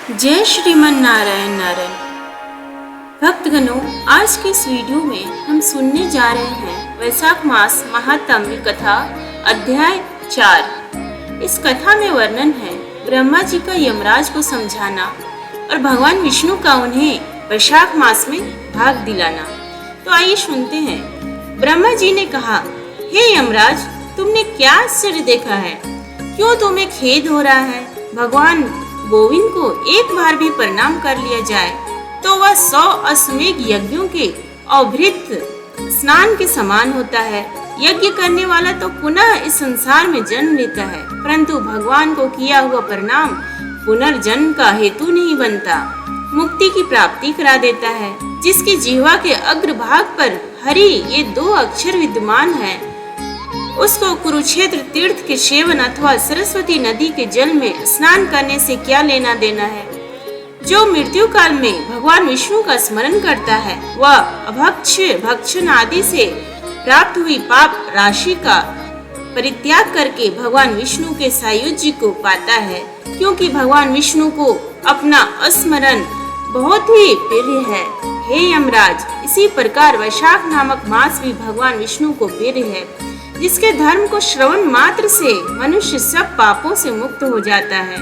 जय श्रीमन नारायण नारायण। भक्तगणों, आज के इस वीडियो में हम सुनने जा रहे हैं वैशाख मास महात्म्य कथा अध्याय 4। इस कथा में वर्णन है ब्रह्मा जी का यमराज को समझाना और भगवान विष्णु का उन्हें वैशाख मास में भाग दिलाना। तो आइए सुनते हैं। ब्रह्मा जी ने कहा, हे यमराज, तुमने क्या आश्चर्य देखा है? क्यों तुम्हें खेद हो रहा है? भगवान गोविंद को एक बार भी प्रणाम कर लिया जाए तो वह 100 अश्वमेध यज्ञों के अवभृत स्नान के समान होता है। यज्ञ करने वाला तो पुनः इस संसार में जन्म लेता है, परंतु भगवान को किया हुआ प्रणाम पुनर्जन्म का हेतु नहीं बनता, मुक्ति की प्राप्ति करा देता है। जिसकी जीवा के अग्रभाग पर हरि ये 2 अक्षर विद्यमान है, उसको कुरुक्षेत्र तीर्थ के सेवन अथवा सरस्वती नदी के जल में स्नान करने से क्या लेना देना है? जो मृत्यु काल में भगवान विष्णु का स्मरण करता है, वह अभक्ष भक्षण आदि से प्राप्त हुई पाप राशि का परित्याग करके भगवान विष्णु के सायुज्य को पाता है, क्योंकि भगवान विष्णु को अपना स्मरण बहुत ही प्रिय है। हे यमराज, इसी प्रकार वैशाख नामक मास भी भगवान विष्णु को प्रिय है, जिसके धर्म को श्रवण मात्र से मनुष्य सब पापों से मुक्त हो जाता है।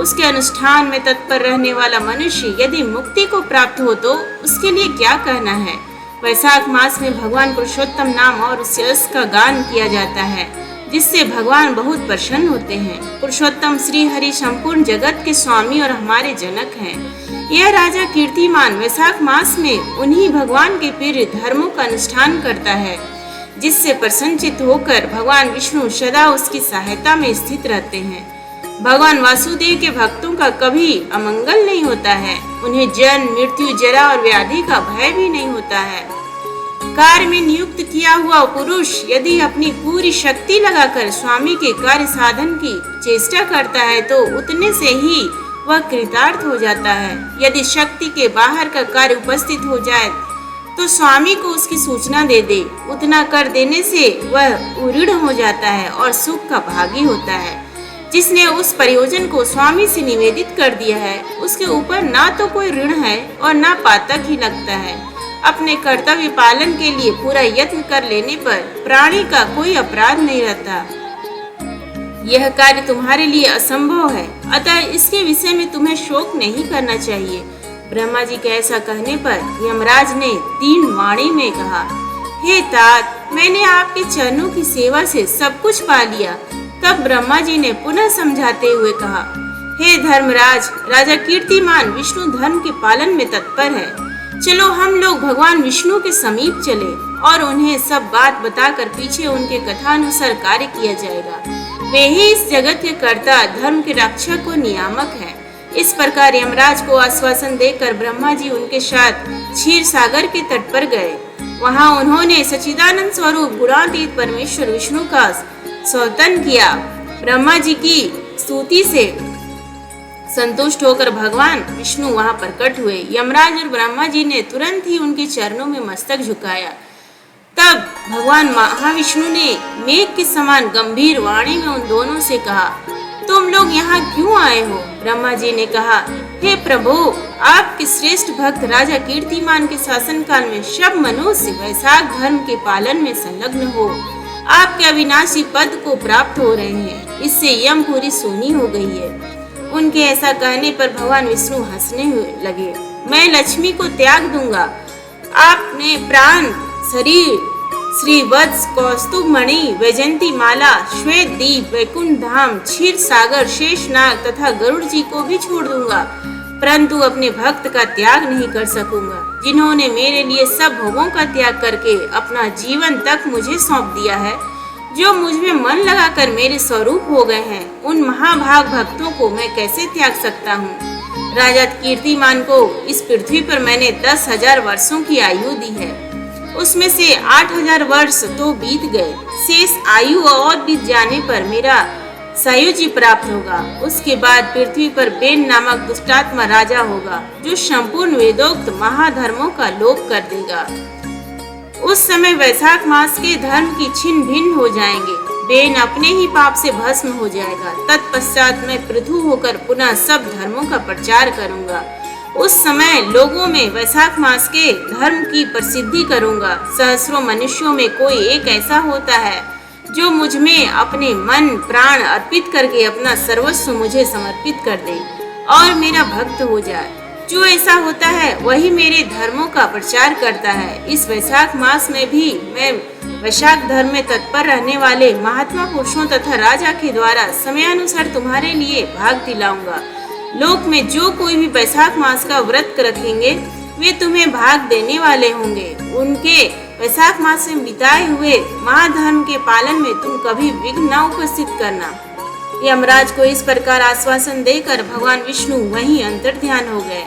उसके अनुष्ठान में तत्पर रहने वाला मनुष्य यदि मुक्ति को प्राप्त हो तो उसके लिए क्या कहना है। वैशाख मास में भगवान पुरुषोत्तम नाम और उससे यश का गान किया जाता है, जिससे भगवान बहुत प्रसन्न होते हैं। पुरुषोत्तम श्री हरि संपूर्ण जगत के स्वामी और हमारे जनक हैं। यह राजा कीर्तिमान वैशाख मास में उन्हीं भगवान के प्रिय धर्मों का अनुष्ठान करता है, जिससे प्रसन्नचित होकर भगवान विष्णु सदा उसकी सहायता में स्थित रहते हैं। भगवान वासुदेव के भक्तों का कभी अमंगल नहीं होता है। उन्हें जन्म मृत्यु जरा और व्याधि का भय भी नहीं होता है। कार्य में नियुक्त किया हुआ पुरुष यदि अपनी पूरी शक्ति लगाकर स्वामी के कार्य साधन की चेष्टा करता है तो उतने से ही वह कृतार्थ हो जाता है। यदि शक्ति के बाहर का कार्य उपस्थित हो जाए तो स्वामी को उसकी सूचना दे दे, उतना कर देने से वह उऋण हो जाता है और सुख का भागी होता है। जिसने उस प्रयोजन को स्वामी से निवेदित कर दिया है, उसके ऊपर ना तो कोई ऋण है और ना पातक ही लगता है। अपने कर्तव्य पालन के लिए पूरा यत्न कर लेने पर प्राणी का कोई अपराध नहीं रहता। यह कार्य तुम्हारे लिए असंभव है, अतः इसके विषय में तुम्हें शोक नहीं करना चाहिए। ब्रह्मा जी के ऐसा कहने पर यमराज ने 3 वाणी में कहा, हे तात, मैंने आपके चरणों की सेवा से सब कुछ पा लिया। तब ब्रह्मा जी ने पुनः समझाते हुए कहा, हे धर्मराज, राजा कीर्तिमान विष्णु धर्म के पालन में तत्पर है। चलो हम लोग भगवान विष्णु के समीप चले और उन्हें सब बात बताकर पीछे उनके कथानुसार कार्य किया जाएगा। वे ही इस जगत के कर्ता, धर्म के रक्षक और नियामक है। इस प्रकार यमराज को आश्वासन देकर ब्रह्मा जी उनके साथ क्षीर सागर के तट पर गए। वहां उन्होंने सच्चिदानंद स्वरूप गुणातीत परमेश्वर विष्णु का स्तोत्र किया। ब्रह्मा जी की स्तुति से संतुष्ट होकर भगवान विष्णु वहां प्रकट हुए। यमराज और ब्रह्मा जी ने तुरंत ही उनके चरणों में मस्तक झुकाया। तब भगवान महाविष्णु ने मेघ के समान गंभीर वाणी में उन दोनों से कहा, तुम लोग यहाँ क्यों आए हो? ब्रह्मा जी ने कहा, हे प्रभु, आपके श्रेष्ठ भक्त राजा कीर्तिमान के शासन काल में सब मनुष्य वैशाख धर्म के पालन में संलग्न हो आपके अविनाशी पद को प्राप्त हो रहे हैं। इससे यमपुरी सोनी हो गई है। उनके ऐसा कहने पर भगवान विष्णु हंसने लगे। मैं लक्ष्मी को त्याग दूंगा। आपने प्राण शरीर श्री वत्स, कौस्तुभ मणि, वैजंती माला, श्वेत दीप, वैकुंठ धाम, क्षीर सागर, शेषनाग तथा गरुड़ जी को भी छोड़ दूंगा, परंतु अपने भक्त का त्याग नहीं कर सकूंगा, जिन्होंने मेरे लिए सब भोगों का त्याग करके अपना जीवन तक मुझे सौंप दिया है। जो मुझ में मन लगाकर मेरे स्वरूप हो गए हैं, उन महाभाग भक्तों को मैं कैसे त्याग सकता हूँ? राजा कीर्तिमान को इस पृथ्वी पर मैंने 10,000 वर्षों की आयु दी है। उसमें से 8,000 वर्ष तो बीत गए। शेष आयु और बीत जाने पर मेरा सायुज्य प्राप्त होगा। उसके बाद पृथ्वी पर बेन नामक दुष्टात्मा राजा होगा, जो संपूर्ण वेदोक्त महाधर्मों का लोप कर देगा। उस समय वैशाख मास के धर्म की छिन्न भिन्न हो जाएंगे। बेन अपने ही पाप से भस्म हो जाएगा। तत्पश्चात मैं पृथु होकर पुनः सब धर्मों का प्रचार करूंगा। उस समय लोगों में वैशाख मास के धर्म की प्रसिद्धि करूंगा। सहस्रों मनुष्यों में कोई एक ऐसा होता है जो मुझ में अपने मन प्राण अर्पित करके अपना सर्वस्व मुझे समर्पित कर दे और मेरा भक्त हो जाए। जो ऐसा होता है वही मेरे धर्मों का प्रचार करता है। इस वैशाख मास में भी मैं वैशाख धर्म में तत्पर रहने वाले महात्मा पुरुषों तथा राजा के द्वारा समयानुसार तुम्हारे लिए भाग दिलाऊंगा। लोक में जो कोई भी वैशाख मास का व्रत रखेंगे वे तुम्हें भाग देने वाले होंगे। उनके वैशाख मास में बिताए हुए महाधर्म के पालन में तुम कभी विघ्न न उपस्थित करना। यमराज को इस प्रकार आश्वासन देकर भगवान विष्णु वहीं अंतर्ध्यान हो गए।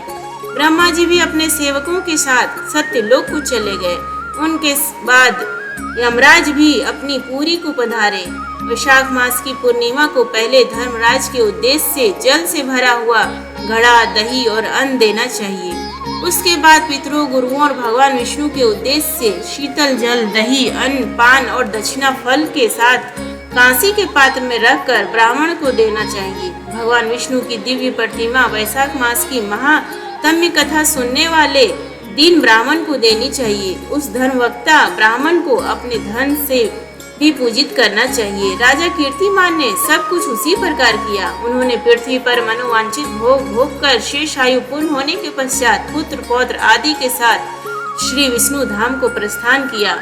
ब्रह्मा जी भी अपने सेवकों के साथ सत्यलोक को चले गए। उनके बाद यमराज भी अपनी पूरी को पधारे। वैशाख मास की पूर्णिमा को पहले धर्मराज के उद्देश्य से जल से भरा हुआ घड़ा, दही और अन्न देना चाहिए। उसके बाद पितरों, गुरुओं और भगवान विष्णु के उद्देश्य से शीतल जल, दही, अन्न, पान और दक्षिणा फल के साथ कांसी के पात्र में रखकर ब्राह्मण को देना चाहिए। भगवान विष्णु की दिव्य प्रतिमा वैशाख मास की महात्म्य कथा सुनने वाले दिन ब्राह्मण को देनी चाहिए। उस धर्मवक्ता ब्राह्मण को अपने धन से भी पूजित करना चाहिए। राजा कीर्तिमान ने सब कुछ उसी प्रकार किया। उन्होंने पृथ्वी पर मनोवांछित भोग भोग कर शेष आयु पूर्ण होने के पश्चात पुत्र पौत्र आदि के साथ श्री विष्णु धाम को प्रस्थान किया।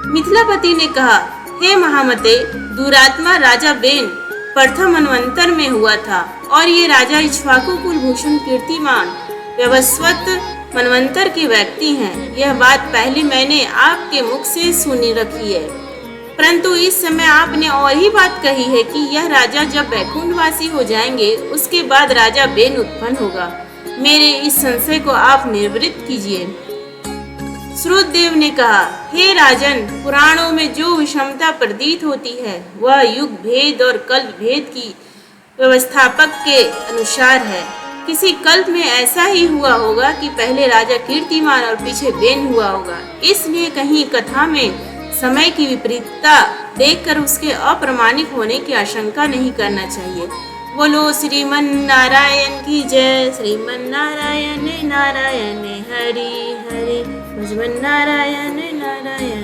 मिथिलापति ने कहा, हे महामते, दुरात्मा राजा बेन प्रथम मनवंतर में हुआ था और ये राजा इक्ष्वाकु कुलभूषण कीर्तिमान व्यवस्वत मनवंतर के व्यक्ति हैं। यह बात पहले मैंने आपके मुख से सुनी रखी है, परंतु इस समय आपने और ही बात कही है कि यह राजा जब वैकुंठवासी हो जाएंगे उसके बाद राजा बेन उत्पन्न होगा। मेरे इस संशय को आप निवृत्त कीजिए। श्रुतदेव ने कहा, हे राजन, पुराणों में जो विषमता प्रतीत होती है वह युग भेद और कल्प भेद की व्यवस्थापक के अनुसार है। किसी कल्प में ऐसा ही हुआ होगा कि पहले राजा कीर्तिमान और पीछे बेन हुआ होगा। इसलिए कहीं कथा में समय की विपरीतता देखकर उसके अप्रामाणिक होने की आशंका नहीं करना चाहिए। बोलो श्रीमन नारायण की जय। श्रीमन नारायण नारायण हरि हरि, भजमन नारायण नारायण।